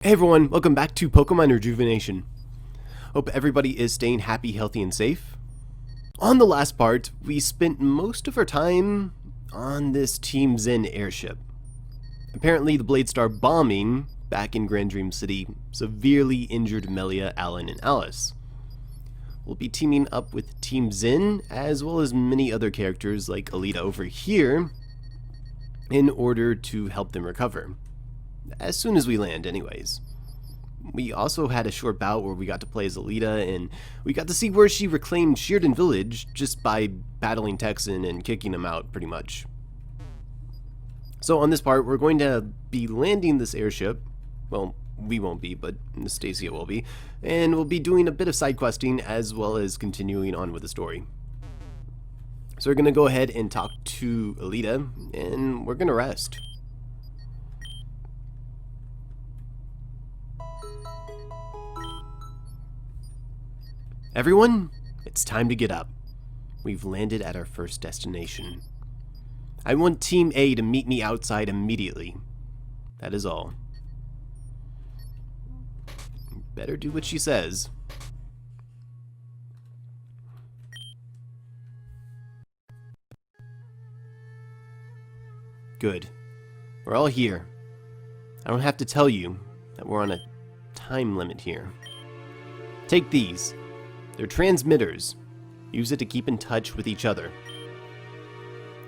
Hey everyone, welcome back to Pokemon Rejuvenation. Hope everybody is staying happy, healthy, and safe. On the last part, we spent most of our time on this Team Zen airship. Apparently the Bladestar bombing back in Grand Dream City severely injured Melia, Alan, and Alice. We'll be teaming up with Team Zen, as well as many other characters like Alita over here, in order to help them recover. As soon as we land, anyways. We also had a short bout where we got to play as Alita, and we got to see where she reclaimed Sheerden Village just by battling Texan and kicking him out, pretty much. So on this part, we're going to be landing this airship. Well, we won't be, but Nastasia will be. And we'll be doing a bit of side questing as well as continuing on with the story. So we're going to go ahead and talk to Alita, and we're going to rest. Everyone, it's time to get up. We've landed at our first destination. I want Team A to meet me outside immediately. That is all. Better do what she says. Good. We're all here. I don't have to tell you that we're on a time limit here. Take these. They're transmitters. Use it to keep in touch with each other.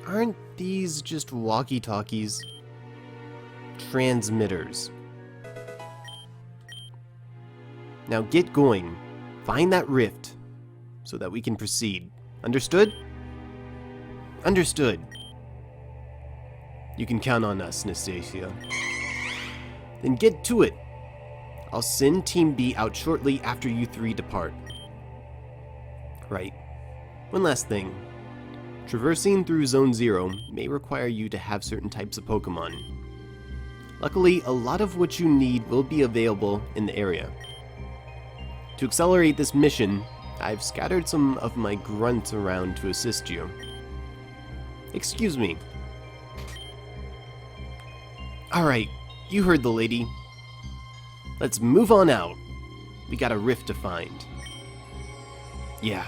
Aren't these just walkie-talkies? Transmitters. Now get going. Find that rift so that we can proceed. Understood? Understood. You can count on us, Nastasia. Then get to it. I'll send Team B out shortly after you three depart. Right. One last thing. Traversing through Zone 0 may require you to have certain types of Pokemon. Luckily, a lot of what you need will be available in the area. To accelerate this mission, I've scattered some of my grunts around to assist you. Excuse me. Alright, you heard the lady. Let's move on out. We got a rift to find. Yeah,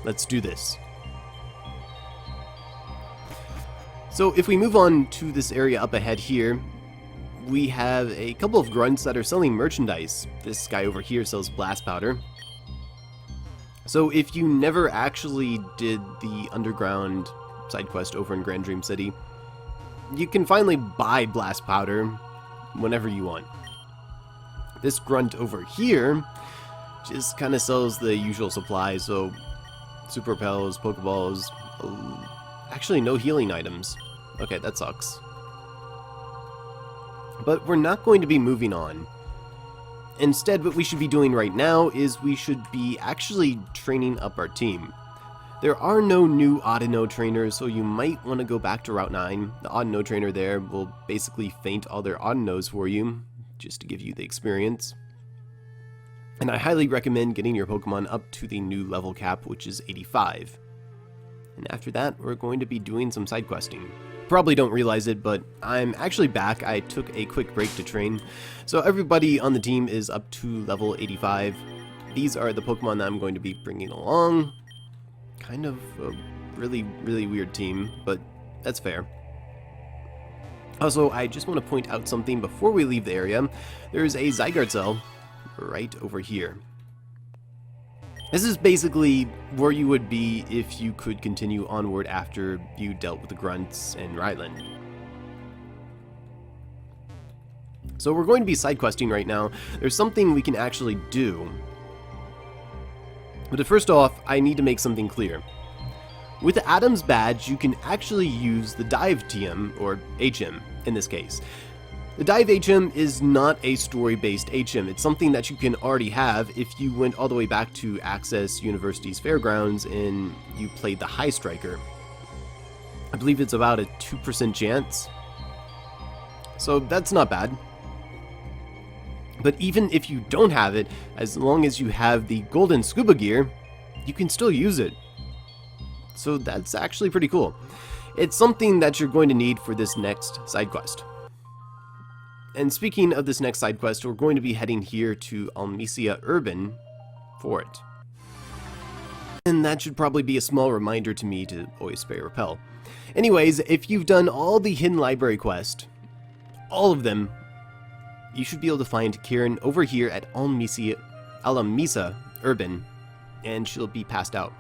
let's do this. So if we move on to this area up ahead here, we have a couple of grunts that are selling merchandise. This guy over here sells blast powder. So if you never actually did the underground side quest over in Grand Dream City, you can finally buy blast powder whenever you want. This grunt over here just kind of sells the usual supplies, so super repels, pokeballs, actually no healing items. Okay, that sucks. But we're not going to be moving on. Instead, what we should be doing right now is we should be actually training up our team. There are no new Audino trainers, so you might want to go back to Route 9. The Audino trainer there will basically feint all their Audinos for you, just to give you the experience. And I highly recommend getting your Pokemon up to the new level cap, which is 85. And after that, we're going to be doing some side questing. Probably don't realize it, but I'm actually back. I took a quick break to train. So everybody on the team is up to level 85. These are the Pokemon that I'm going to be bringing along. Kind of a really weird team, but that's fair. Also, I just want to point out something before we leave the area. There's a Zygara cell right over here. This is basically where you would be if you could continue onward after you dealt with the grunts and Ryland. So we're going to be side questing right now. There's something we can actually do. But first off, I need to make something clear. With Adam's badge, you can actually use the Dive TM, or HM in this case. The Dive HM is not a story-based HM. It's something that you can already have if you went all the way back to Access University's Fairgrounds and you played the High Striker. I believe it's about a 2% chance. So that's not bad. But even if you don't have it, as long as you have the golden scuba gear, you can still use it. So that's actually pretty cool. It's something that you're going to need for this next side quest. And speaking of this next side quest, we're going to be heading here to Alamissa Urben for it. And that should probably be a small reminder to me to always spray repel. Anyways, if you've done all the hidden library quest, all of them, you should be able to find Kieran over here at Alamissa Urben, and she'll be passed out.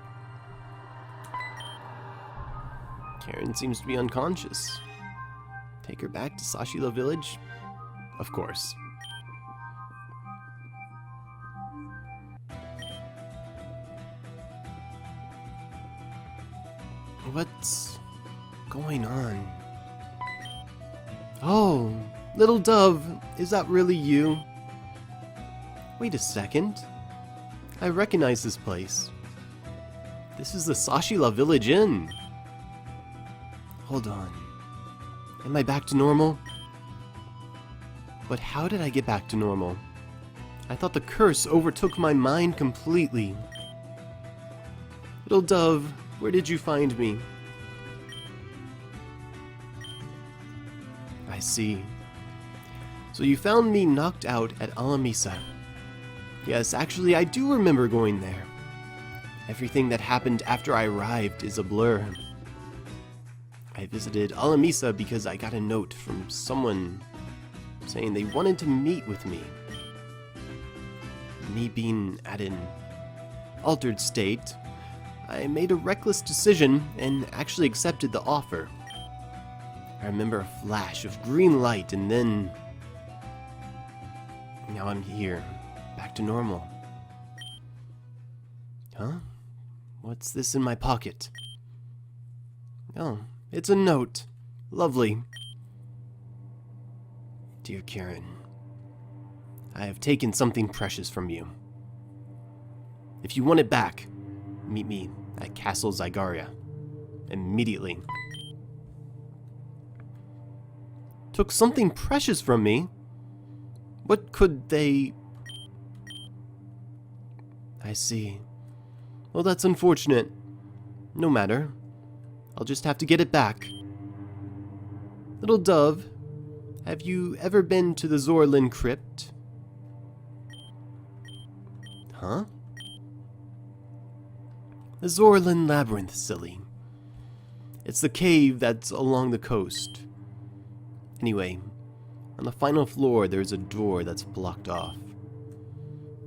Kieran seems to be unconscious. Take her back to Sashila village? Of course. What's going on? Oh, little dove, is that really you? Wait a second. I recognize this place. This is the Sashila Village Inn. Hold on. Am I back to normal? But how did I get back to normal? I thought the curse overtook my mind completely. Little dove, where did you find me? I see. So you found me knocked out at Alamissa. Yes, actually, I do remember going there. Everything that happened after I arrived is a blur. I visited Alamissa because I got a note from someone saying they wanted to meet with me. Me being at an altered state, I made a reckless decision and actually accepted the offer. I remember a flash of green light and then... now I'm here, back to normal. Huh? What's this in my pocket? Oh, it's a note. Lovely. Dear Kieran, I have taken something precious from you. If you want it back, meet me at Castle Zygara. Immediately. Took something precious from me? What could they... I see. Well, that's unfortunate. No matter. I'll just have to get it back. Little dove, have you ever been to the Zorrialyn Crypt? Huh? The Zorrialyn Labyrinth, silly. It's the cave that's along the coast. Anyway, on the final floor there's a door that's blocked off.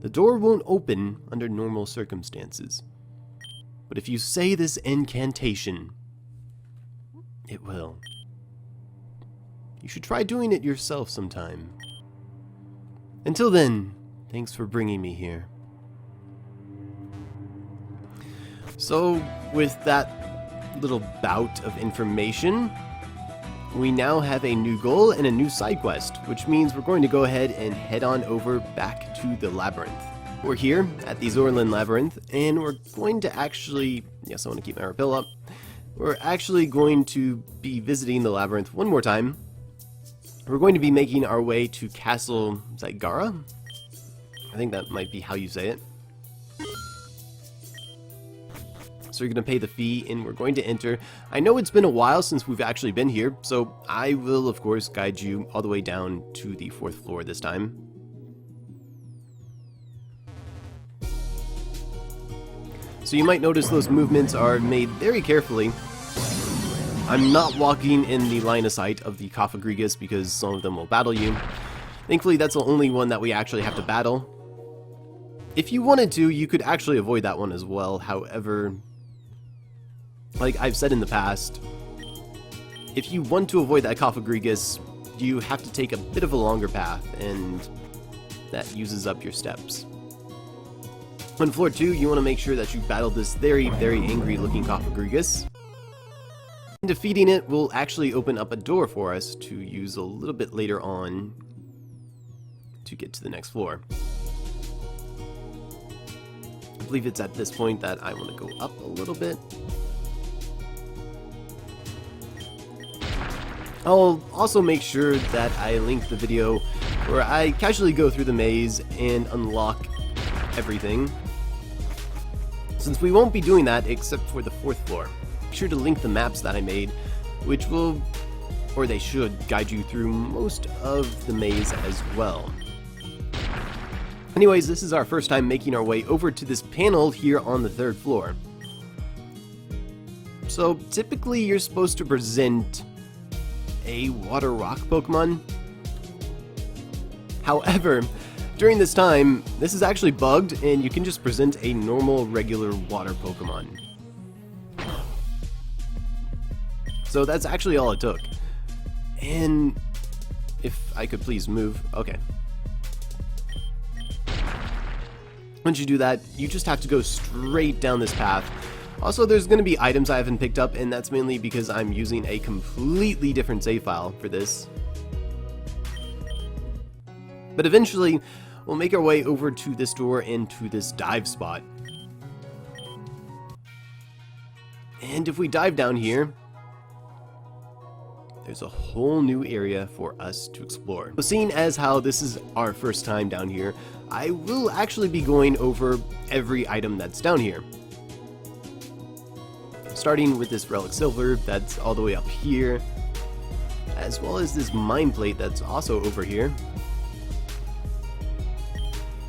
The door won't open under normal circumstances. But if you say this incantation, it will. You should try doing it yourself sometime. Until then, thanks for bringing me here. So, with that little bout of information, we now have a new goal and a new side quest, which means we're going to go ahead and head on over back to the labyrinth. We're here at the Zorrialyn Labyrinth, and we're going to actually... yes, I want to keep my repel up. We're actually going to be visiting the labyrinth one more time. We're going to be making our way to Castle Zygara. I think that might be how you say it. So you're going to pay the fee, and we're going to enter. I know it's been a while since we've actually been here, so I will, of course, guide you all the way down to the 4th floor this time. So you might notice those movements are made very carefully. I'm not walking in the line of sight of the Cofagrigus because some of them will battle you. Thankfully, that's the only one that we actually have to battle. If you wanted to, you could actually avoid that one as well. However, like I've said in the past, if you want to avoid that Cofagrigus, you have to take a bit of a longer path, and that uses up your steps. On floor 2, you want to make sure that you battle this very, very angry looking Cofagrigus. Defeating it will actually open up a door for us to use a little bit later on to get to the next floor. I believe it's at this point that I want to go up a little bit. I'll also make sure that I link the video where I casually go through the maze and unlock everything, since we won't be doing that except for the 4th floor. Make sure to link the maps that I made, which will or they should guide you through most of the maze as well. Anyways, this is our first time making our way over to this panel here on the 3rd floor. So typically you're supposed to present a water rock Pokemon. However, during this time, this is actually bugged and you can just present a normal regular water Pokemon. So that's actually all it took. And if I could please move, okay. Once you do that, you just have to go straight down this path. Also, there's going to be items I haven't picked up, and that's mainly because I'm using a completely different save file for this. But eventually, we'll make our way over to this door and to this dive spot. And if we dive down here, there's a whole new area for us to explore. So seeing as how this is our first time down here, I will actually be going over every item that's down here. Starting with this Relic Silver that's all the way up here, as well as this Mind Plate that's also over here.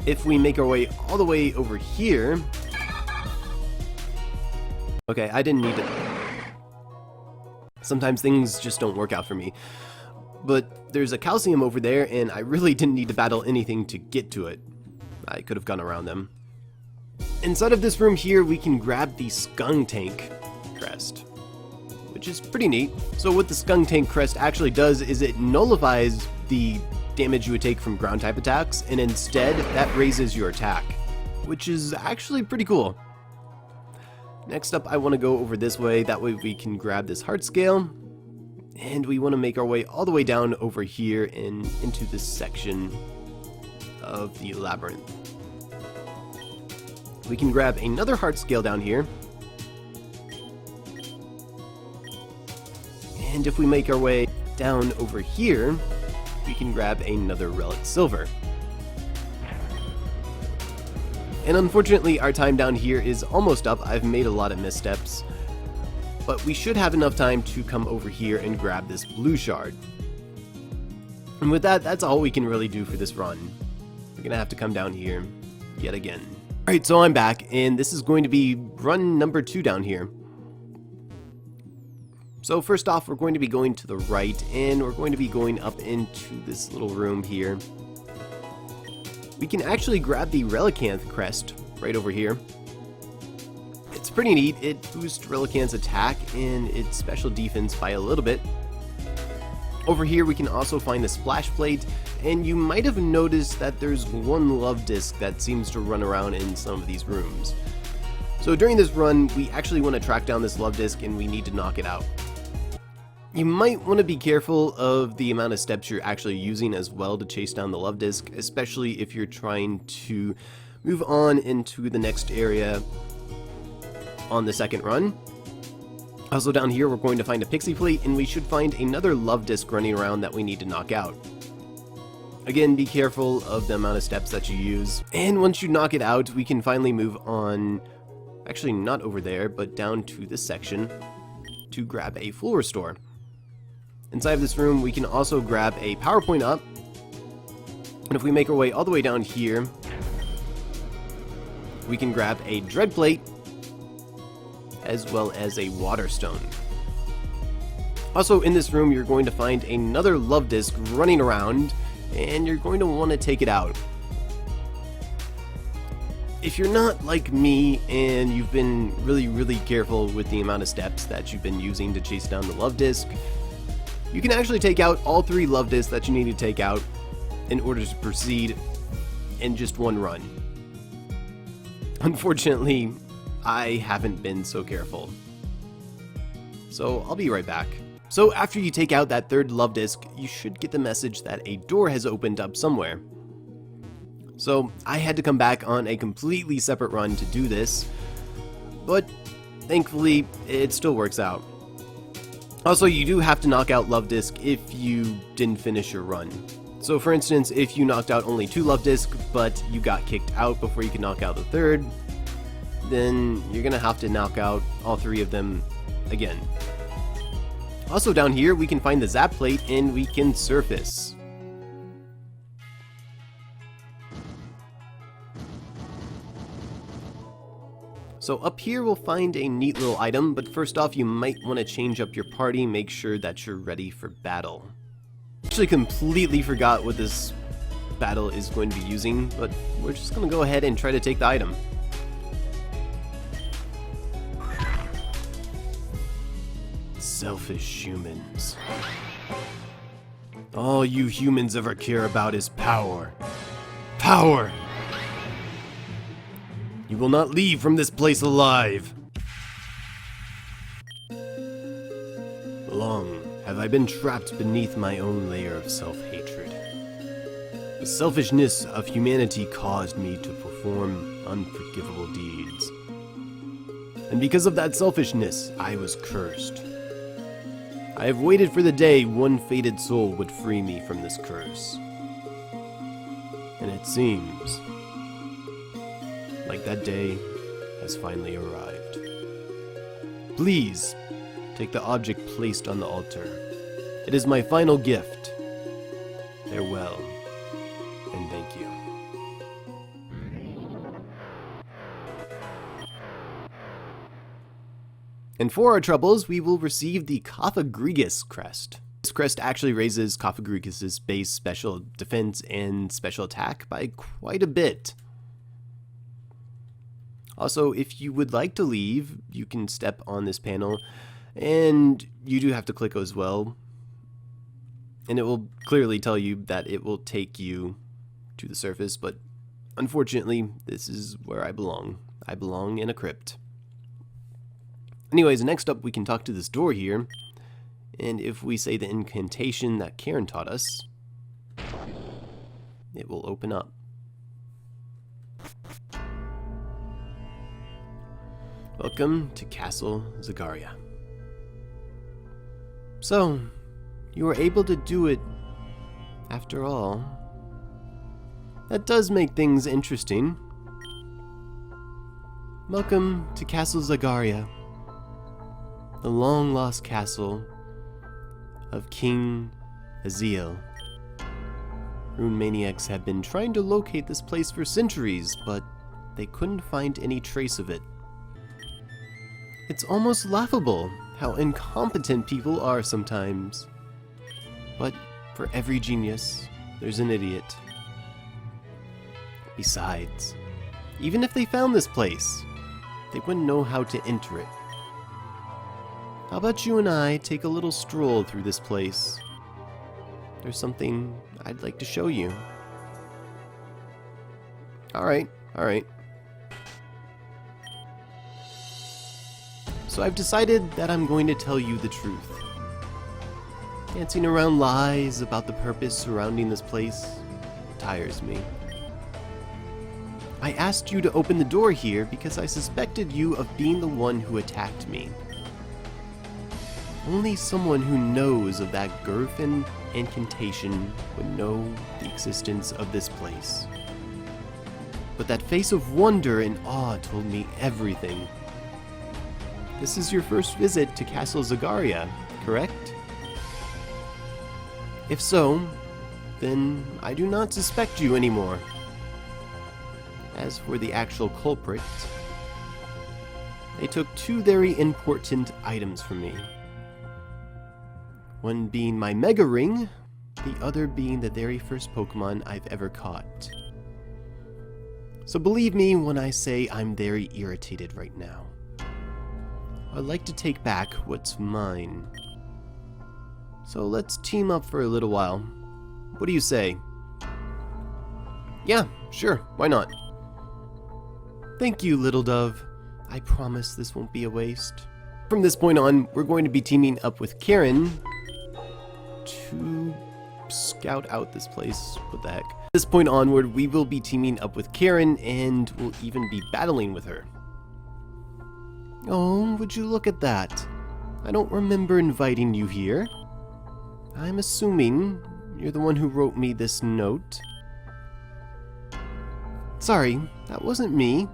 If we make our way all the way over here... Okay, I didn't need it. Sometimes things just don't work out for me. But there's a calcium over there, and I really didn't need to battle anything to get to it. I could have gone around them. Inside of this room here, we can grab the Skuntank Crest, which is pretty neat. So what the Skuntank Crest actually does is it nullifies the damage you would take from ground type attacks, and instead that raises your attack, which is actually pretty cool. Next up, I want to go over this way, that way we can grab this heart scale, and we want to make our way all the way down over here and into this section of the labyrinth. We can grab another heart scale down here, and if we make our way down over here, we can grab another Relic Silver. And unfortunately, our time down here is almost up. I've made a lot of missteps, but we should have enough time to come over here and grab this blue shard. And with that, that's all we can really do for this run. We're gonna have to come down here yet again. Alright, so I'm back, and this is going to be run number 2 down here. So first off, we're going to be going to the right, and we're going to be going up into this little room here. We can actually grab the Relicanth Crest right over here. It's pretty neat. It boosts Relicanth's attack and its special defense by a little bit. Over here we can also find the Splash Plate, and you might have noticed that there's one love disc that seems to run around in some of these rooms. So during this run, we actually want to track down this love disc and we need to knock it out. You might want to be careful of the amount of steps you're actually using as well to chase down the love disc, especially if you're trying to move on into the next area on the second run. Also down here we're going to find a Pixie Plate, and we should find another love disc running around that we need to knock out. Again, be careful of the amount of steps that you use. And once you knock it out, we can finally move on, actually not over there, but down to this section to grab a full restore. Inside of this room, we can also grab a power point up, and if we make our way all the way down here, we can grab a Dread Plate, as well as a Water Stone. Also in this room, you're going to find another love disc running around, and you're going to want to take it out. If you're not like me and you've been really careful with the amount of steps that you've been using to chase down the love disc, you can actually take out all 3 love discs that you need to take out in order to proceed in just one run. Unfortunately, I haven't been so careful. So I'll be right back. So after you take out that 3rd love disc, you should get the message that a door has opened up somewhere. So I had to come back on a completely separate run to do this, but thankfully it still works out. Also, you do have to knock out love disc if you didn't finish your run. So for instance, if you knocked out only 2 love disc, but you got kicked out before you could knock out the 3rd, then you're gonna have to knock out all 3 of them again. Also down here, we can find the Zap Plate and we can surface. So up here we'll find a neat little item, but first off you might want to change up your party, make sure that you're ready for battle. Actually completely forgot what this battle is going to be using, but we're just going to go ahead and try to take the item. Selfish humans. All you humans ever care about is power. Power! You will not leave from this place alive. Long have I been trapped beneath my own layer of self-hatred. The selfishness of humanity caused me to perform unforgivable deeds. And because of that selfishness, I was cursed. I have waited for the day one fated soul would free me from this curse. And it seems like that day has finally arrived. Please, take the object placed on the altar. It is my final gift. Farewell, and thank you. And for our troubles, we will receive the Cofagrigus Crest. This crest actually raises Cofagrigus' base special defense and special attack by quite a bit. Also, if you would like to leave, you can step on this panel, and you do have to click as well. And it will clearly tell you that it will take you to the surface, but unfortunately, this is where I belong. I belong in a crypt. Anyways, next up we can talk to this door here, and if we say the incantation that Karen taught us, it will open up. Welcome to Castle Zygara. So, you were able to do it after all. That does make things interesting. Welcome to Castle Zygara, the long-lost castle of King Aziel. Rune maniacs have been trying to locate this place for centuries, but they couldn't find any trace of it. It's almost laughable how incompetent people are sometimes. But for every genius, there's an idiot. Besides, even if they found this place, they wouldn't know how to enter it. How about you and I take a little stroll through this place? There's something I'd like to show you. Alright. So I've decided that I'm going to tell you the truth. Dancing around lies about the purpose surrounding this place tires me. I asked you to open the door here because I suspected you of being the one who attacked me. Only someone who knows of that Gurfin incantation would know the existence of this place. But that face of wonder and awe told me everything. This is your first visit to Castle Zygara, correct? If so, then I do not suspect you anymore. As for the actual culprit, they took two very important items from me. One being my Mega Ring, the other being the very first Pokemon I've ever caught. So believe me when I say I'm very irritated right now. I'd like to take back what's mine. So let's team up for a little while. What do you say? Yeah, sure, why not? Thank you, little dove. I promise this won't be a waste. From this point on, we're going to be teaming up with Karen to scout out this place. What the heck? From this point onward, we will be teaming up with Karen and we'll even be battling with her. Oh, would you look at that? I don't remember inviting you here. I'm assuming you're the one who wrote me this note. Sorry, that wasn't me.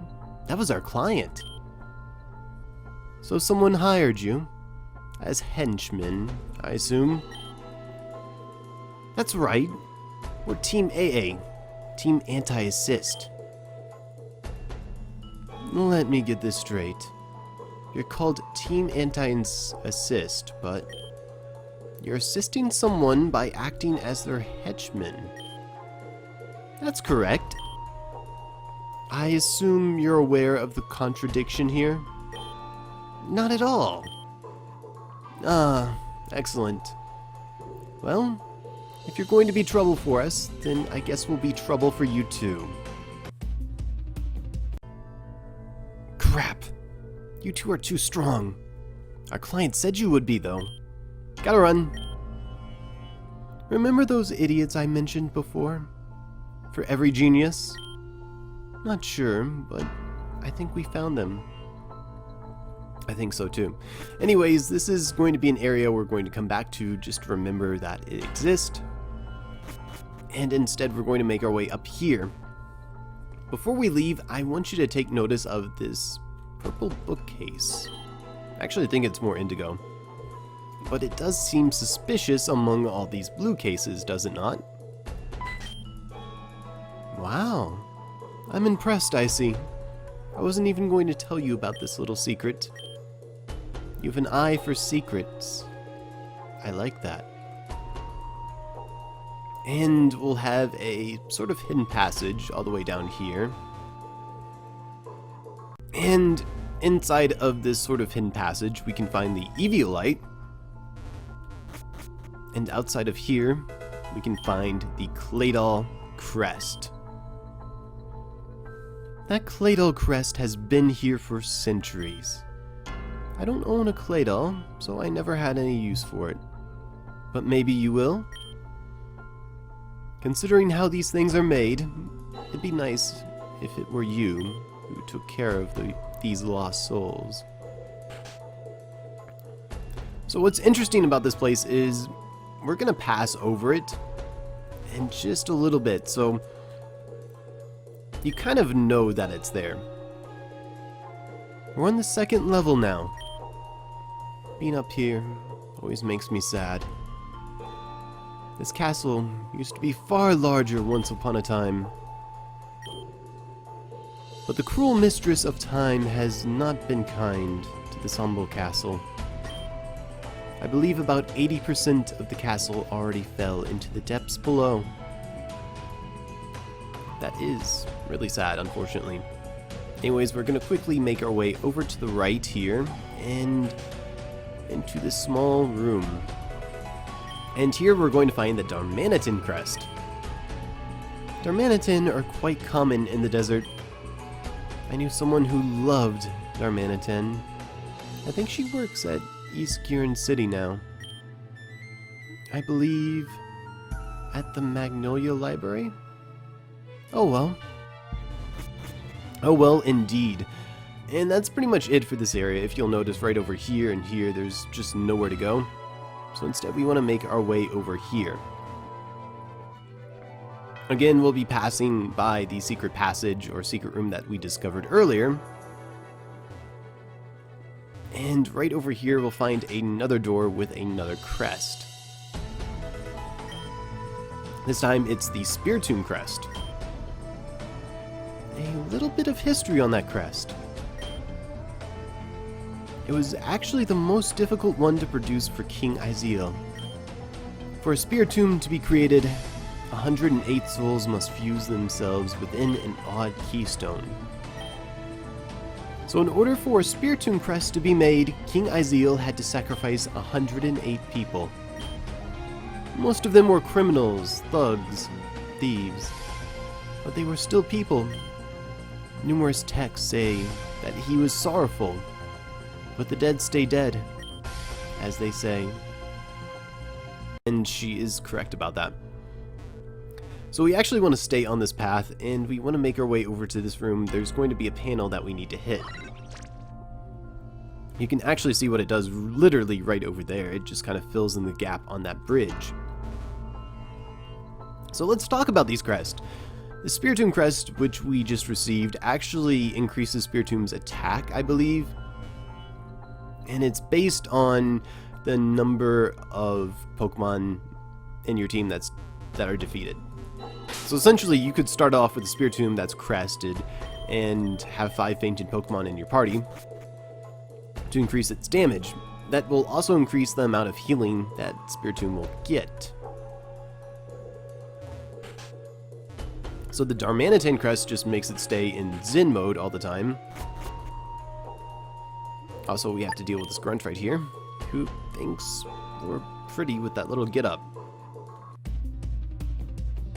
That was our client. So someone hired you. As henchmen, I assume. That's right. We're Team AA. Team Anti-Assist. Let me get this straight. You're called Team Anti-Assist, but you're assisting someone by acting as their henchman. That's correct. I assume you're aware of the contradiction here? Not at all. Ah, excellent. Well, if you're going to be trouble for us, then I guess we'll be trouble for you too. Crap. You two are too strong. Our client said you would be, though. Gotta run. Remember those idiots I mentioned before? For every genius? Not sure, but I think we found them. I think so too. Anyways, this is going to be an area we're going to come back to just to remember that it exists. And instead we're going to make our way up here. Before we leave, I want you to take notice of this purple bookcase. Actually, I think it's more indigo. But it does seem suspicious among all these blue cases, does it not? Wow. I'm impressed, I see. I wasn't even going to tell you about this little secret. You have an eye for secrets. I like that. And we'll have a sort of hidden passage all the way down here. And inside of this sort of hidden passage, we can find the Eviolite. And outside of here, we can find the Claydol Crest. That Claydol Crest has been here for centuries. I don't own a Claydol, so I never had any use for it. But maybe you will? Considering how these things are made, it'd be nice if it were you who took care of these lost souls. So what's interesting about this place is we're gonna pass over it in just a little bit, so you kind of know that it's there. We're on the second level now. Being up here always makes me sad. This castle used to be far larger once upon a time. But the cruel mistress of time has not been kind to this humble castle. I believe about 80% of the castle already fell into the depths below. That is really sad, unfortunately. Anyways, we're going to quickly make our way over to the right here and into this small room. And here we're going to find the Darmanitan Crest. Darmanitan are quite common in the desert. I knew someone who loved Darmanitan. I think she works at East Gurn City now. I believe at the Magnolia Library? Oh well. Oh well, indeed. And that's pretty much it for this area. If you'll notice right over here and here, there's just nowhere to go. So instead we want to make our way over here. Again, we'll be passing by the secret passage or secret room that we discovered earlier. And right over here we'll find another door with another crest. This time it's the Spiritomb Crest. A little bit of history on that crest. It was actually the most difficult one to produce for King Eziel. For a Spiritomb to be created, 108 souls must fuse themselves within an odd keystone. So in order for a Spiritomb Crest to be made, King Eziel had to sacrifice 108 people. Most of them were criminals, thugs, thieves, but they were still people. Numerous texts say that he was sorrowful, but the dead stay dead, as they say. And she is correct about that. So we actually want to stay on this path, and we want to make our way over to this room. There's going to be a panel that we need to hit. You can actually see what it does literally right over there. It just kind of fills in the gap on that bridge. So let's talk about these crests. The Spiritomb Crest, which we just received, actually increases Spiritomb's attack, I believe. And it's based on the number of Pokemon in your team that are defeated. So essentially, you could start off with a Spiritomb that's crested and have 5 fainted Pokemon in your party to increase its damage. That will also increase the amount of healing that Spiritomb will get. So the Darmanitan Crest just makes it stay in Zen mode all the time. Also, we have to deal with this grunt right here, who thinks we're pretty with that little get up.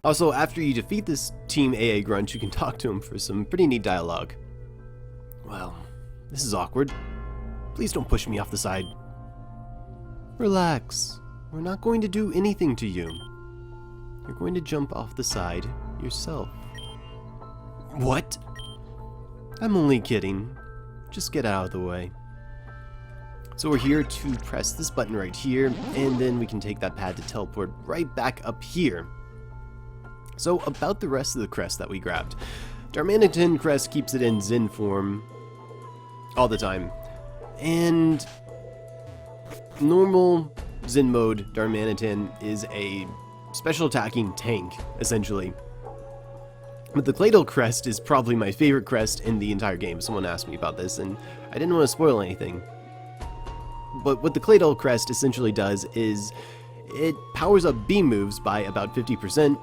Also, after you defeat this Team AA grunt, you can talk to him for some pretty neat dialogue. Well, this is awkward. Please don't push me off the side. Relax. We're not going to do anything to you. You're going to jump off the side yourself. What? I'm only kidding. Just get out of the way. So we're here to press this button right here, and then we can take that pad to teleport right back up here. So about the rest of the crest that we grabbed. Darmanitan Crest keeps it in Zen form all the time. And normal Zen mode Darmanitan is a special attacking tank, essentially. But the Claydol Crest is probably my favorite crest in the entire game. Someone asked me about this, and I didn't want to spoil anything. But what the Claydol Crest essentially does is it powers up beam moves by about 50%.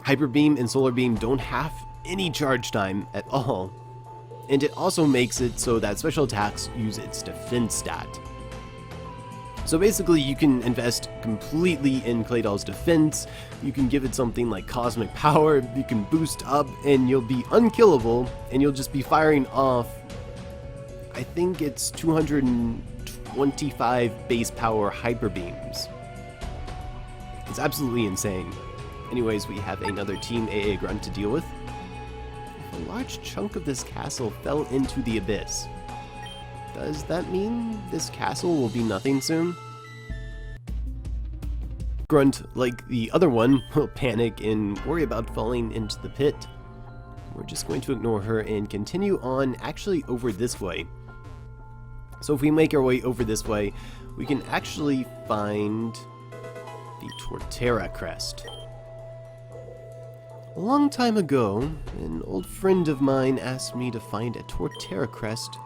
Hyper Beam and Solar Beam don't have any charge time at all. And it also makes it so that special attacks use its defense stat. So basically you can invest completely in Claydol's defense, you can give it something like cosmic power, you can boost up, and you'll be unkillable, and you'll just be firing off, I think it's 225 base power hyper beams. It's absolutely insane. Anyways, we have another Team AA grunt to deal with. If a large chunk of this castle fell into the abyss, does that mean this castle will be nothing soon? Grunt, like the other one, will panic and worry about falling into the pit. We're just going to ignore her and continue on actually over this way. So if we make our way over this way, we can actually find the Torterra Crest. A long time ago, an old friend of mine asked me to find a Torterra Crest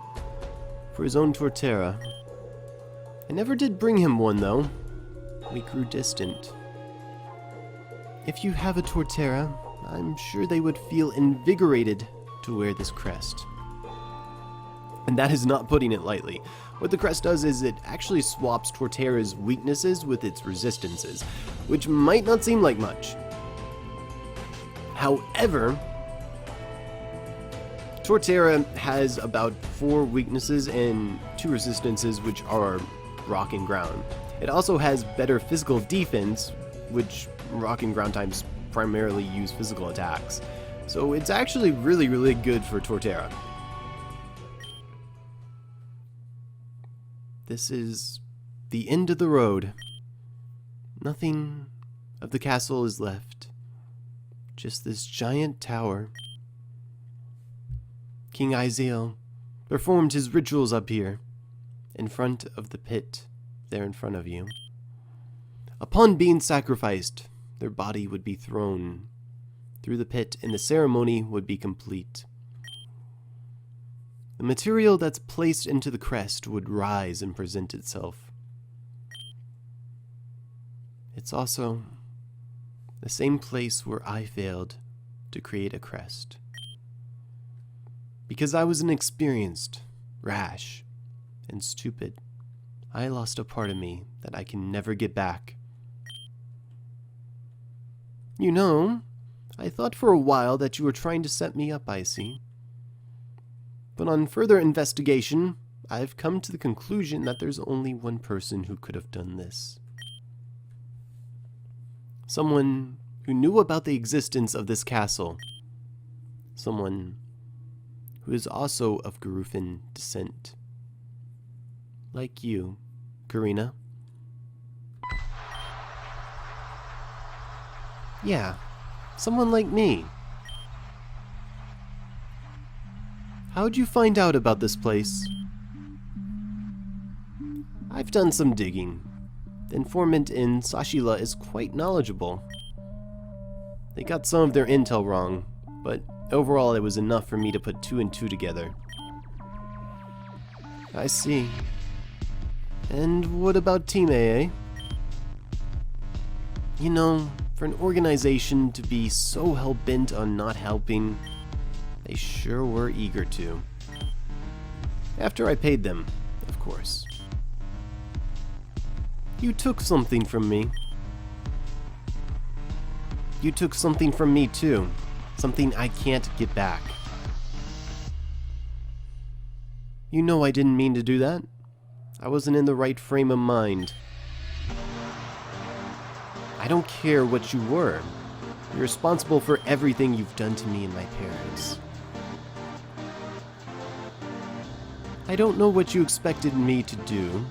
for his own Torterra. I never did bring him one though. We grew distant. If you have a Torterra, I'm sure they would feel invigorated to wear this crest. And that is not putting it lightly. What the crest does is it actually swaps Torterra's weaknesses with its resistances, which might not seem like much. However, Torterra has about 4 weaknesses and 2 resistances, which are rock and ground. It also has better physical defense, which rock and ground types primarily use physical attacks. So it's actually really, really good for Torterra. This is the end of the road. Nothing of the castle is left. Just this giant tower. King Iziel performed his rituals up here, in front of the pit, there in front of you. Upon being sacrificed, their body would be thrown through the pit and the ceremony would be complete. The material that's placed into the crest would rise and present itself. It's also the same place where I failed to create a crest. Because I was inexperienced, rash, and stupid, I lost a part of me that I can never get back. You know, I thought for a while that you were trying to set me up, Icy. But on further investigation, I've come to the conclusion that there's only one person who could have done this. Someone who knew about the existence of this castle. Someone who is also of Garufan descent. Like you, Karrina. Yeah, someone like me. How'd you find out about this place? I've I've done some digging. The informant in Sashila is quite knowledgeable. They got some of their intel wrong, but overall it was enough for me to put 2 and 2 together. I see. And what about Team AA? You know, for an organization to be so hell-bent on not helping, they sure were eager to. After I paid them, of course. You took something from me. You took something from me too. Something I can't get back. You know I didn't mean to do that. I wasn't in the right frame of mind. I don't care what you were. You're responsible for everything you've done to me and my parents. I don't know what you expected me to do.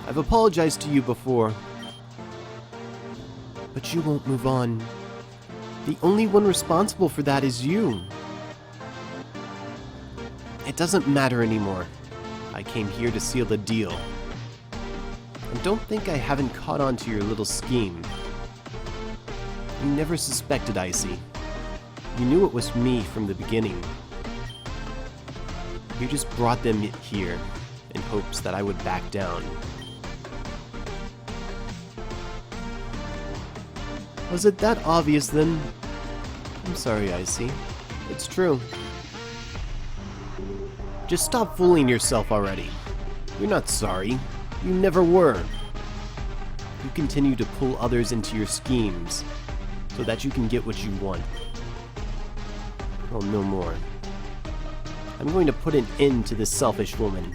I've apologized to you before. But you won't move on. The only one responsible for that is you. It doesn't matter anymore. I came here to seal the deal. And don't think I haven't caught on to your little scheme. You never suspected Icy. You knew it was me from the beginning. You just brought them here in hopes that I would back down. Was it that obvious then? I'm sorry, Icy. It's true. Just stop fooling yourself already. You're not sorry. You never were. You continue to pull others into your schemes so that you can get what you want. Well, no more. I'm going to put an end to this selfish woman.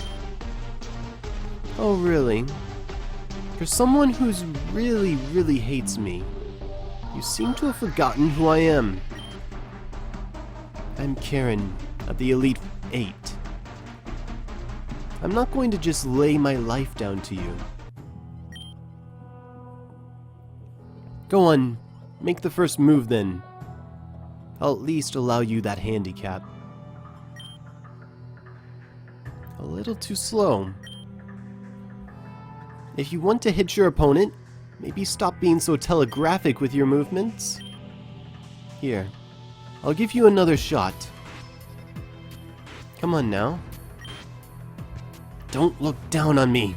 Oh, really? For someone who's really hates me, you seem to have forgotten who I am. I'm Karen of the Elite 8. I'm not going to just lay my life down to you. Go on, make the first move then. I'll at least allow you that handicap. A little too slow. If you want to hit your opponent, maybe stop being so telegraphic with your movements. Here, I'll give you another shot. Come on now. Don't look down on me.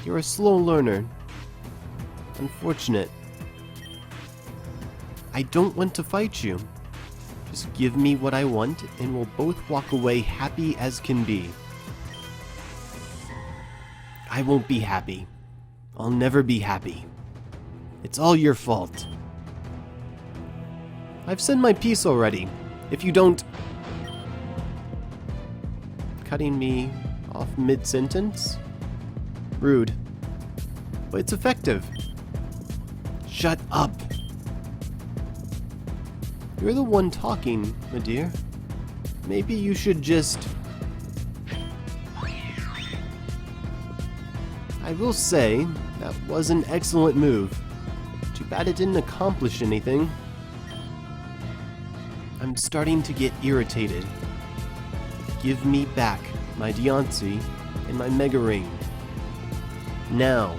You're a slow learner. Unfortunate. I don't want to fight you. Just give me what I want and we'll both walk away happy as can be. I won't be happy. I'll never be happy. It's all your fault. I've said my piece already. If you don't... Cutting me off mid-sentence? Rude. But it's effective. Shut up. You're the one talking, my dear. Maybe you should just... I will say, that was an excellent move. Too bad it didn't accomplish anything. I'm starting to get irritated. Give me back my Diancie and my Mega Ring. Now.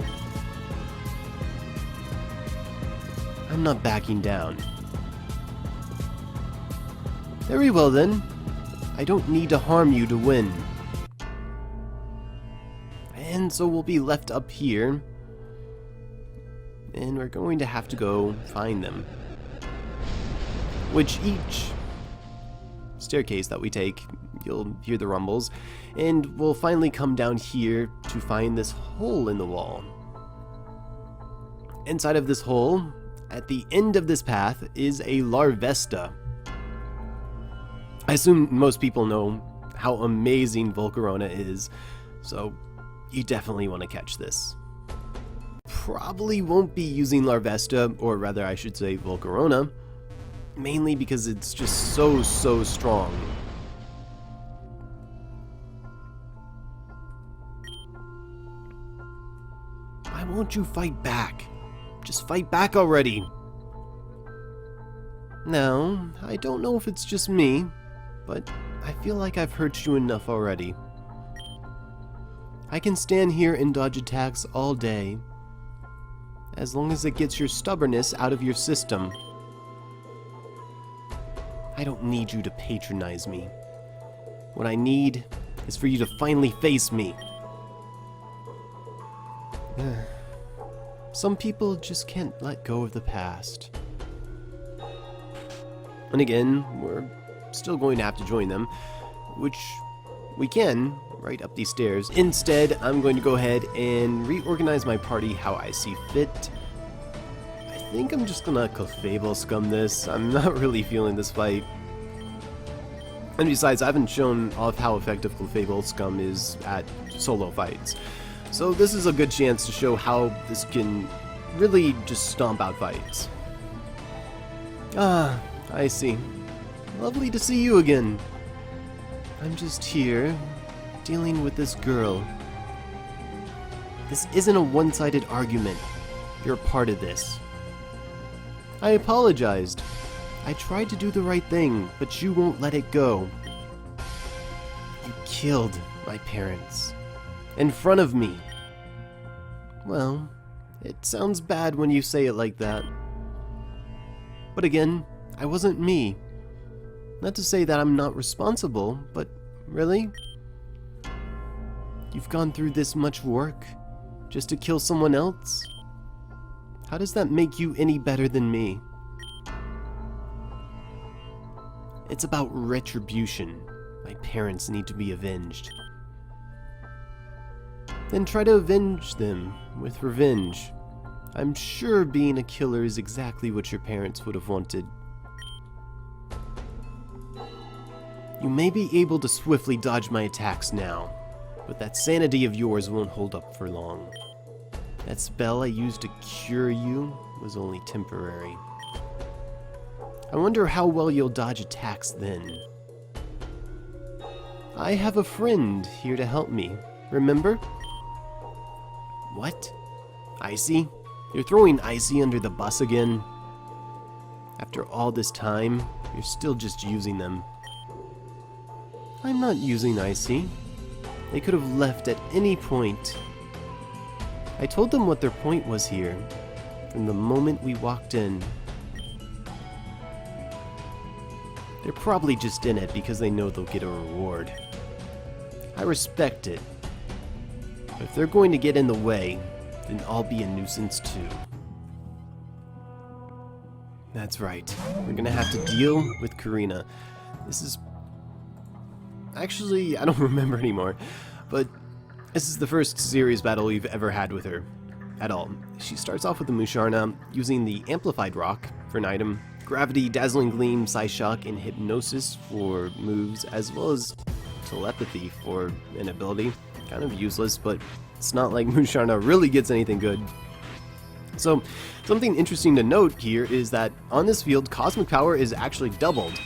I'm not backing down. Very well then. I don't need to harm you to win. And so we'll be left up here. And we're going to have to go find them. Which each staircase that we take, you'll hear the rumbles, and we'll finally come down here to find this hole in the wall. Inside of this hole, at the end of this path, is a Larvesta. I assume most people know how amazing Volcarona is, so you definitely want to catch this. Probably won't be using Larvesta, or rather I should say Volcarona, mainly because it's just so strong. Why won't you fight back? Just fight back already. Now, I don't know if it's just me, but I feel like I've hurt you enough already. I can stand here and dodge attacks all day, as long as it gets your stubbornness out of your system. I don't need you to patronize me. What I need is for you to finally face me. Some people just can't let go of the past. And again, we're still going to have to join them, which we can right up these stairs. Instead, I'm going to go ahead and reorganize my party how I see fit. I think I'm just gonna Cofagrigus scum this. I'm not really feeling this fight. And besides, I haven't shown off how effective Cofagrigus scum is at solo fights. So this is a good chance to show how this can really just stomp out fights. Ah, I see. Lovely to see you again. I'm just here, dealing with this girl. This isn't a one-sided argument. You're a part of this. I apologized. I tried to do the right thing, but you won't let it go. You killed my parents. In front of me. Well, it sounds bad when you say it like that. But again, I wasn't me. Not to say that I'm not responsible, but really? You've gone through this much work just to kill someone else? How does that make you any better than me? It's about retribution. My parents need to be avenged. Then try to avenge them with revenge. I'm sure being a killer is exactly what your parents would have wanted. You may be able to swiftly dodge my attacks now, but that sanity of yours won't hold up for long. That spell I used to cure you was only temporary. I wonder how well you'll dodge attacks then. I have a friend here to help me, remember? What? Icy? You're throwing Icy under the bus again? After all this time, you're still just using them. I'm not using Icy. They could have left at any point. I told them what their point was here, from the moment we walked in. They're probably just in it because they know they'll get a reward. I respect it. But if they're going to get in the way, then I'll be a nuisance too. That's right. We're gonna have to deal with Karrina. This is... Actually, I don't remember anymore, but this is the first serious battle we've ever had with her. At all. She starts off with the Musharna, using the Amplified Rock for an item, Gravity, Dazzling Gleam, Psyshock, and Hypnosis for moves, as well as Telepathy for an ability. Kind of useless, but it's not like Musharna really gets anything good. So, something interesting to note here is that on this field, Cosmic Power is actually doubled.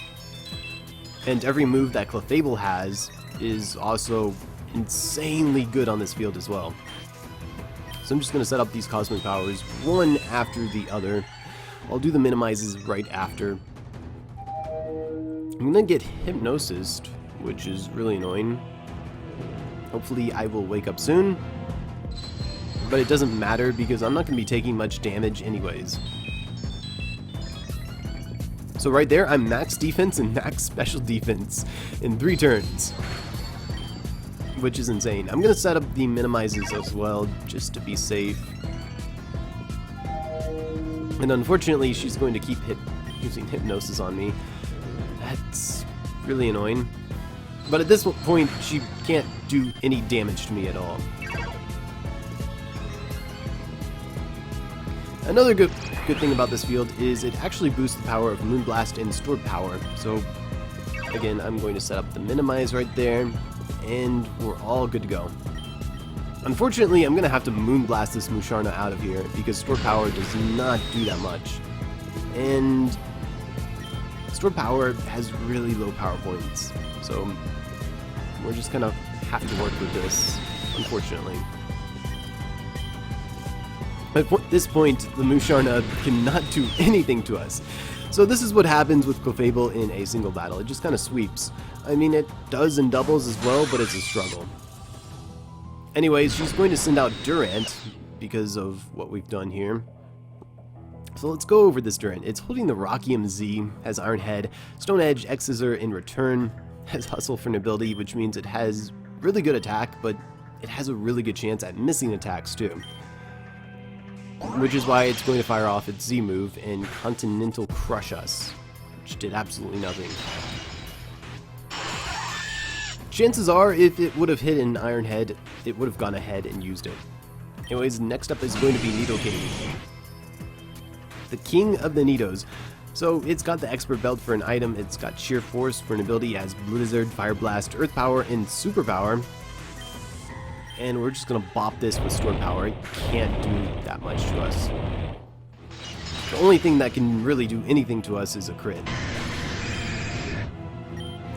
And every move that Clefable has is also insanely good on this field as well. So I'm just going to set up these Cosmic Powers one after the other. I'll do the minimizes right after. I'm going to get Hypnosis, which is really annoying. Hopefully I will wake up soon. But it doesn't matter because I'm not going to be taking much damage anyways. So right there, I'm max defense and max special defense in 3 turns. Which is insane. I'm going to set up the minimizes as well, just to be safe. And unfortunately, she's going to keep using Hypnosis on me. That's really annoying. But at this point, she can't do any damage to me at all. Another good thing about this field is it actually boosts the power of Moonblast and Stored Power. So, again, I'm going to set up the minimize right there, and we're all good to go. Unfortunately, I'm going to have to Moonblast this Musharna out of here, because Stored Power does not do that much. And Stored Power has really low power points, so we're just going to have to work with this, unfortunately. At this point, the Musharna cannot do anything to us. So this is what happens with Cofagrigus in a single battle. It just kind of sweeps. I mean, it does in doubles as well, but it's a struggle. Anyways, she's going to send out Durant because of what we've done here. So let's go over this Durant. It's holding the Rockium Z, has Iron Head, Stone Edge, X-Scissor in return, has Hustle for an ability, which means it has really good attack, but it has a really good chance at missing attacks too. Which is why it's going to fire off its Z move and Continental Crush Us, which did absolutely nothing. Chances are, if it would have hit an Iron Head, it would have gone ahead and used it. Anyways, next up is going to be Nidoking, the king of the Nidos. So it's got the Expert Belt for an item, it's got Sheer Force for an ability as Blizzard, Fire Blast, Earth Power, and Super Power. And we're just gonna bop this with Store Power. It can't do that much to us. The only thing that can really do anything to us is a crit.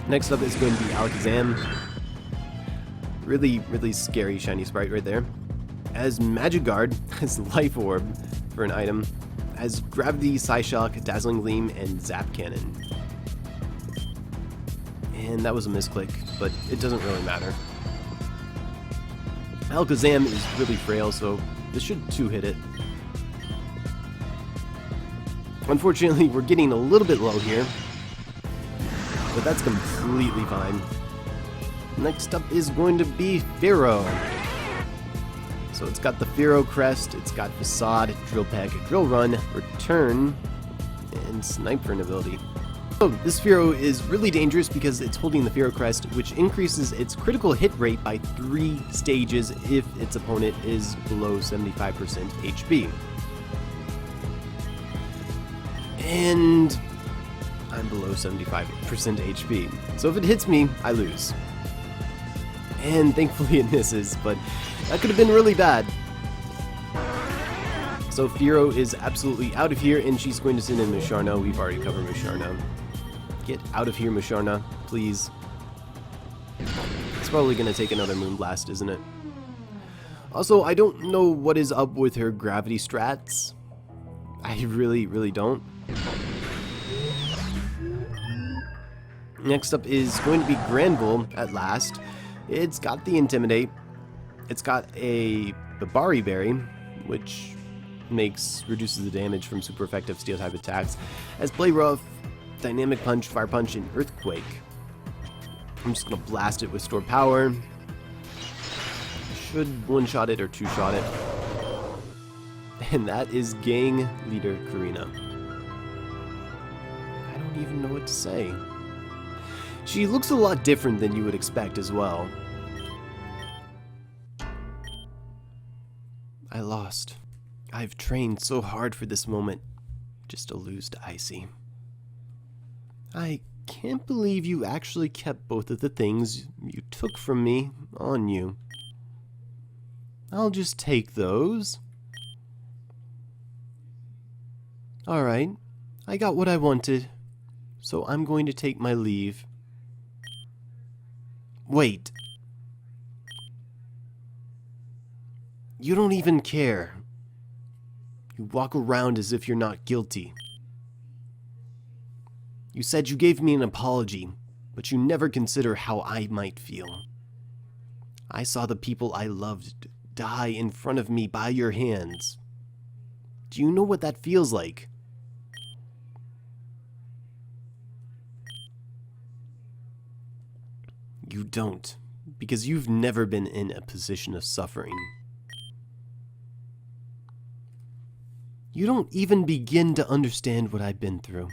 Next up is going to be Alakazam. Really, really scary shiny sprite right there. As Magic Guard, as Life Orb for an item, as Gravity, Psyshock, Dazzling Gleam, and Zap Cannon. And that was a misclick, but it doesn't really matter. Alakazam is really frail, so this should 2-hit it. Unfortunately, we're getting a little bit low here, but that's completely fine. Next up is going to be Fearow. So it's got the Fearow Crest, it's got Facade, Drill Peck, Drill Run, Return, and Snipe for an ability. So this Fearow is really dangerous because it's holding the Fearow Crest, which increases its critical hit rate by 3 stages if its opponent is below 75% HP. And I'm below 75% HP. So if it hits me, I lose. And thankfully it misses, but that could have been really bad. So Fearow is absolutely out of here, and she's going to send in Musharna. We've already covered Musharna. Get out of here, Musharna, please. It's probably going to take another Moonblast, isn't it? Also, I don't know what is up with her gravity strats. I really, really don't. Next up is going to be Granville at last. It's got the Intimidate. It's got a Bari Berry, which reduces the damage from super effective steel type attacks. As Play Rough, Dynamic Punch, Fire Punch, and Earthquake. I'm just gonna blast it with Store Power. Should one-shot it or two-shot it. And that is Gang Leader Karrina. I don't even know what to say. She looks a lot different than you would expect as well. I lost. I've trained so hard for this moment, just to lose to Icy. I can't believe you actually kept both of the things you took from me on you. I'll just take those. Alright, I got what I wanted, so I'm going to take my leave. Wait. You don't even care. You walk around as if you're not guilty. You said you gave me an apology, but you never consider how I might feel. I saw the people I loved die in front of me by your hands. Do you know what that feels like? You don't, because you've never been in a position of suffering. You don't even begin to understand what I've been through,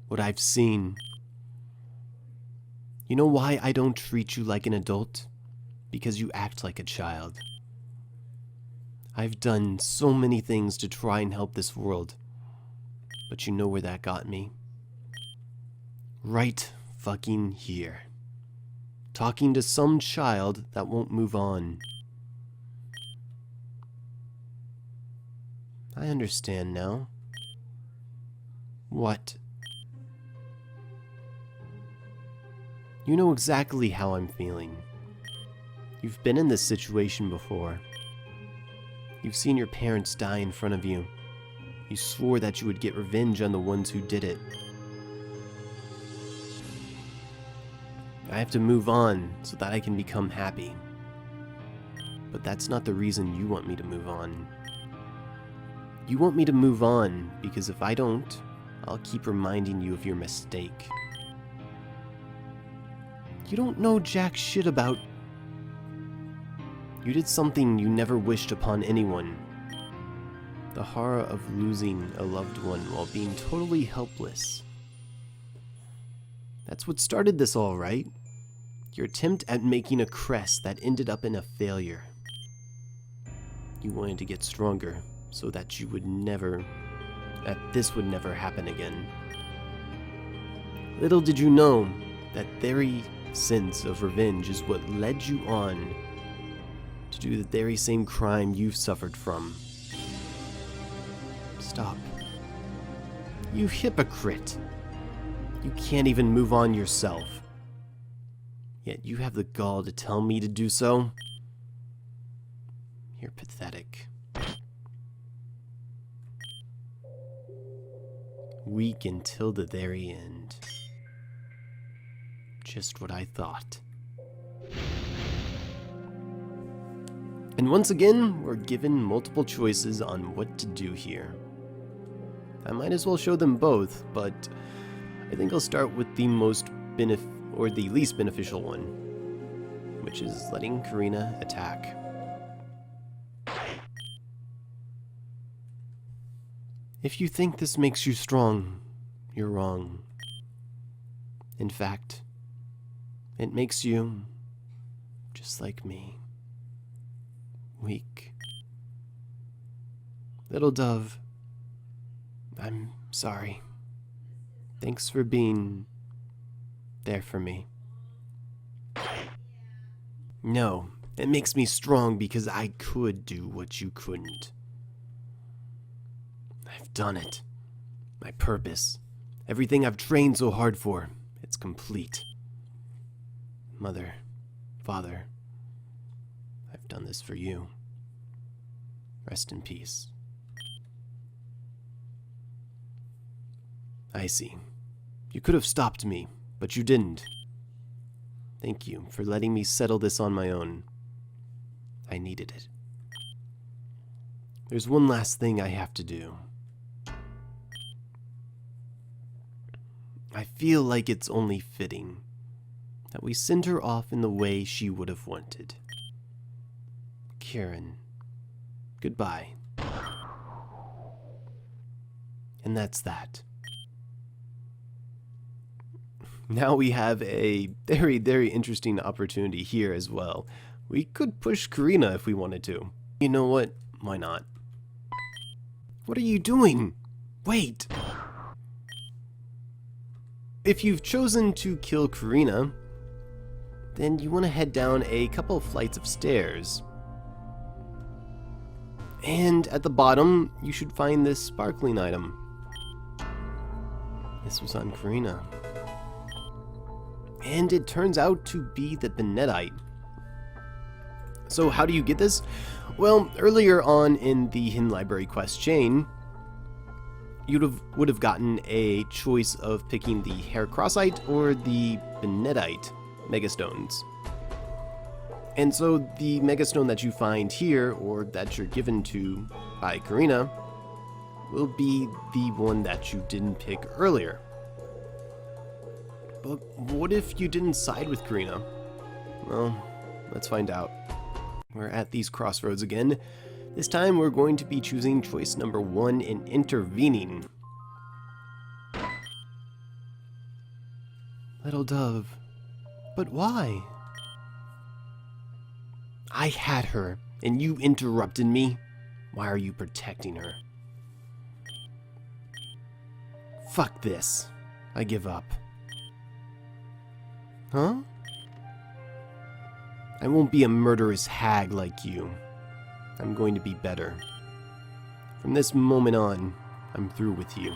what I've seen. You know why I don't treat you like an adult? Because you act like a child. I've done so many things to try and help this world, but you know where that got me? Right fucking here. Talking to some child that won't move on. I understand now. What? You know exactly how I'm feeling. You've been in this situation before. You've seen your parents die in front of you. You swore that you would get revenge on the ones who did it. I have to move on so that I can become happy. But that's not the reason you want me to move on. You want me to move on because if I don't, I'll keep reminding you of your mistake. You don't know jack shit about... You did something you never wished upon anyone. The horror of losing a loved one while being totally helpless. That's what started this all, right? Your attempt at making a crest that ended up in a failure. You wanted to get stronger so that you would never... that this would never happen again. Little did you know that very sense of revenge is what led you on to do the very same crime you've suffered from. Stop. You hypocrite. You can't even move on yourself. Yet you have the gall to tell me to do so? You're pathetic. Weak until the very end. Just what I thought. And once again, we're given multiple choices on what to do here. I might as well show them both, but I think I'll start with the the least beneficial one, which is letting Karrina attack. If you think this makes you strong, you're wrong. In fact, it makes you just like me. Weak. Little dove, I'm sorry. Thanks for being there for me. No, it makes me strong because I could do what you couldn't. I've done it. My purpose. Everything I've trained so hard for. It's complete. Mother, Father, I've done this for you. Rest in peace. I see. You could have stopped me, but you didn't. Thank you for letting me settle this on my own. I needed it. There's one last thing I have to do. I feel like it's only fitting that we send her off in the way she would have wanted. Kieran, goodbye. And that's that. Now we have a very, very interesting opportunity here as well. We could push Karrina if we wanted to. You know what? Why not? What are you doing? Wait! If you've chosen to kill Karrina, then you want to head down a couple of flights of stairs. And at the bottom, you should find this sparkling item. This was on Karrina. And it turns out to be the Banettite. So how do you get this? Well, earlier on in the Hidden Library quest chain, you would have gotten a choice of picking the Heracronite or the Banettite Megastones. And so the Megastone that you find here, or that you're given to by Karrina, will be the one that you didn't pick earlier. But what if you didn't side with Karrina? Well, let's find out. We're at these crossroads again. This time we're going to be choosing choice number 1 in intervening. Little dove, but why? I had her, and you interrupted me. Why are you protecting her? Fuck this. I give up. Huh? I won't be a murderous hag like you. I'm going to be better. From this moment on, I'm through with you.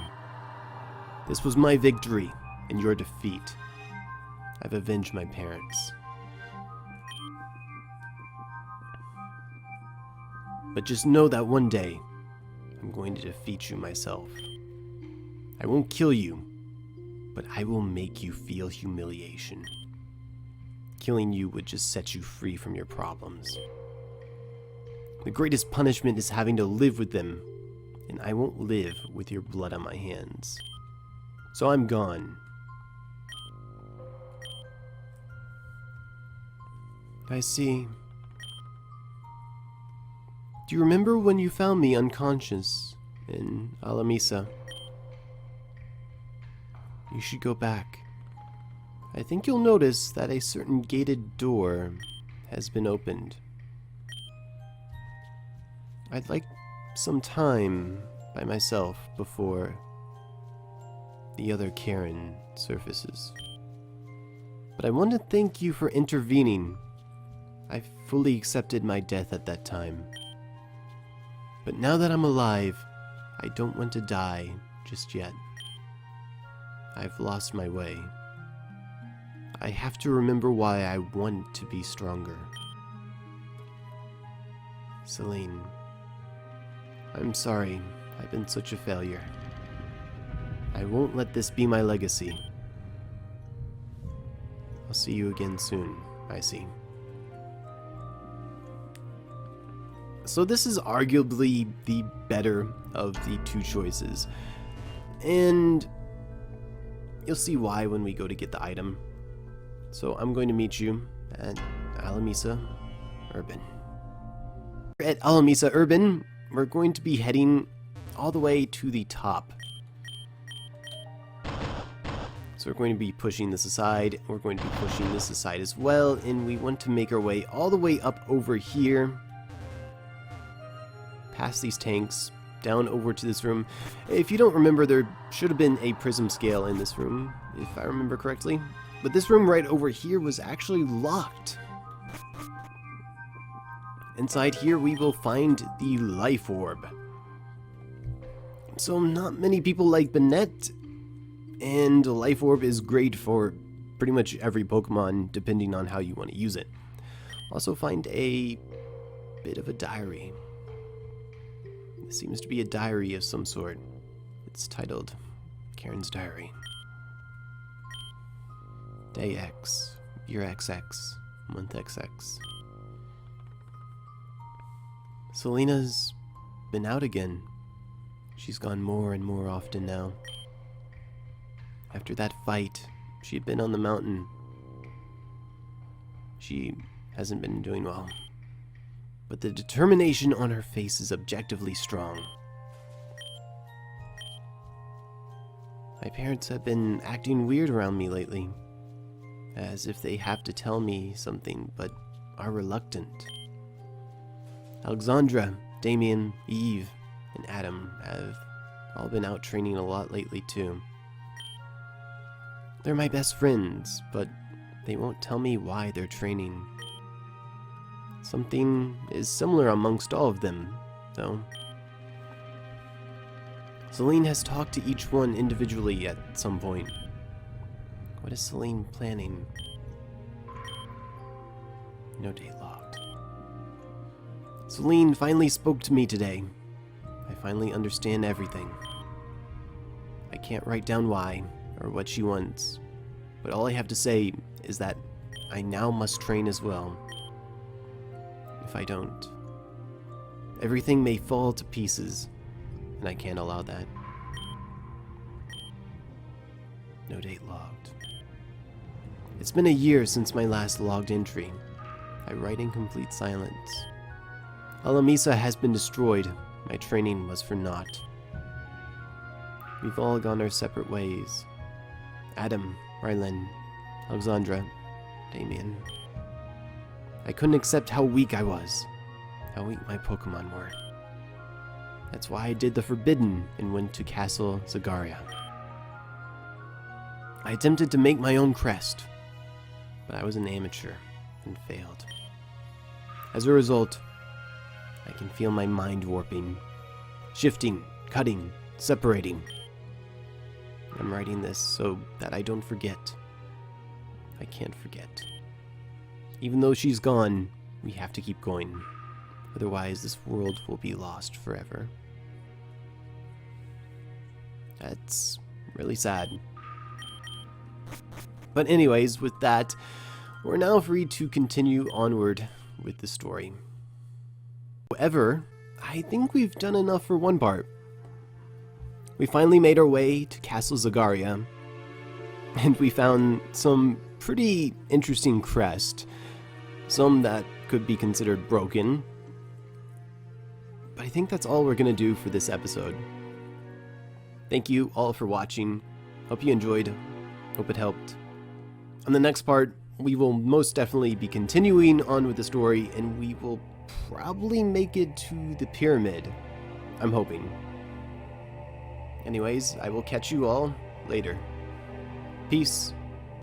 This was my victory and your defeat. I've avenged my parents. But just know that one day, I'm going to defeat you myself. I won't kill you, but I will make you feel humiliation. Killing you would just set you free from your problems. The greatest punishment is having to live with them, and I won't live with your blood on my hands. So I'm gone. I see. Do you remember when you found me unconscious in Alamissa? You should go back. I think you'll notice that a certain gated door has been opened. I'd like some time by myself before the other Karen surfaces. But I want to thank you for intervening. I fully accepted my death at that time. But now that I'm alive, I don't want to die just yet. I've lost my way. I have to remember why I want to be stronger. Celine, I'm sorry I've been such a failure. I won't let this be my legacy. I'll see you again soon, I see. So this is arguably the better of the two choices. And you'll see why when we go to get the item. So I'm going to meet you at Alamissa, Urben. At Alamissa, Urben, we're going to be heading all the way to the top. So we're going to be pushing this aside, we're going to be pushing this aside as well, and we want to make our way all the way up over here, past these tanks, down over to this room. If you don't remember, there should have been a prism scale in this room, if I remember correctly. But this room right over here was actually locked. Inside here we will find the Life Orb. So not many people like Banettite, and the Life Orb is great for pretty much every Pokemon, depending on how you want to use it. Also find a bit of a diary. It seems to be a diary of some sort. It's titled Karen's Diary. Day X, year XX, month XX. Selena's been out again. She's gone more and more often now. After that fight, she had been on the mountain. She hasn't been doing well. But the determination on her face is objectively strong. My parents have been acting weird around me lately, as if they have to tell me something but are reluctant. Alexandra, Damien, Eve, and Adam have all been out training a lot lately too. They're my best friends, but they won't tell me why they're training. Something is similar amongst all of them, though. Celine has talked to each one individually at some point. What is Celine planning? No date logged. Celine finally spoke to me today. I finally understand everything. I can't write down why or what she wants, but all I have to say is that I now must train as well. If I don't, everything may fall to pieces, and I can't allow that. No date logged. It's been a year since my last logged entry. I write in complete silence. Alamissa has been destroyed. My training was for naught. We've all gone our separate ways. Adam, Rylan, Alexandra, Damien. I couldn't accept how weak I was, how weak my Pokemon were. That's why I did the forbidden and went to Castle Zygara. I attempted to make my own crest, but I was an amateur and failed. As a result, I can feel my mind warping, shifting, cutting, separating. I'm writing this so that I don't forget. I can't forget. Even though she's gone, we have to keep going. Otherwise, this world will be lost forever. That's really sad. But anyways, with that, we're now free to continue onward with the story. However, I think we've done enough for one part. We finally made our way to Castle Zygara, and we found some pretty interesting crest, some that could be considered broken, but I think that's all we're gonna do for this episode. Thank you all for watching. Hope you enjoyed. Hope it helped. On the next part, we will most definitely be continuing on with the story, and we will probably make it to the pyramid. I'm hoping. Anyways, I will catch you all later. Peace.